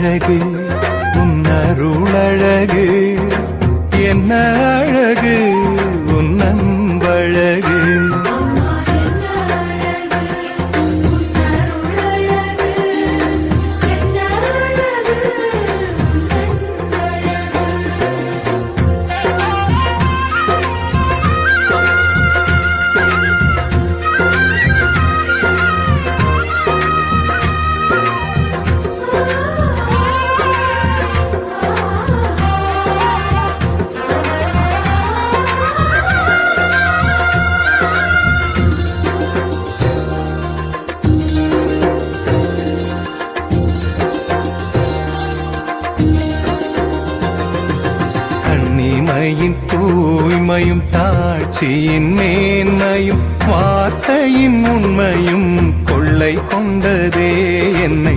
அழகு உன்னருளழகு என்ன அழகு உன் அன்பழகு கண்ணிமையின் தூய்மையும் தாட்சியின் மேன்மையும் வார்த்தையின் உண்மையும் கொள்ளை கொண்டதே என்னை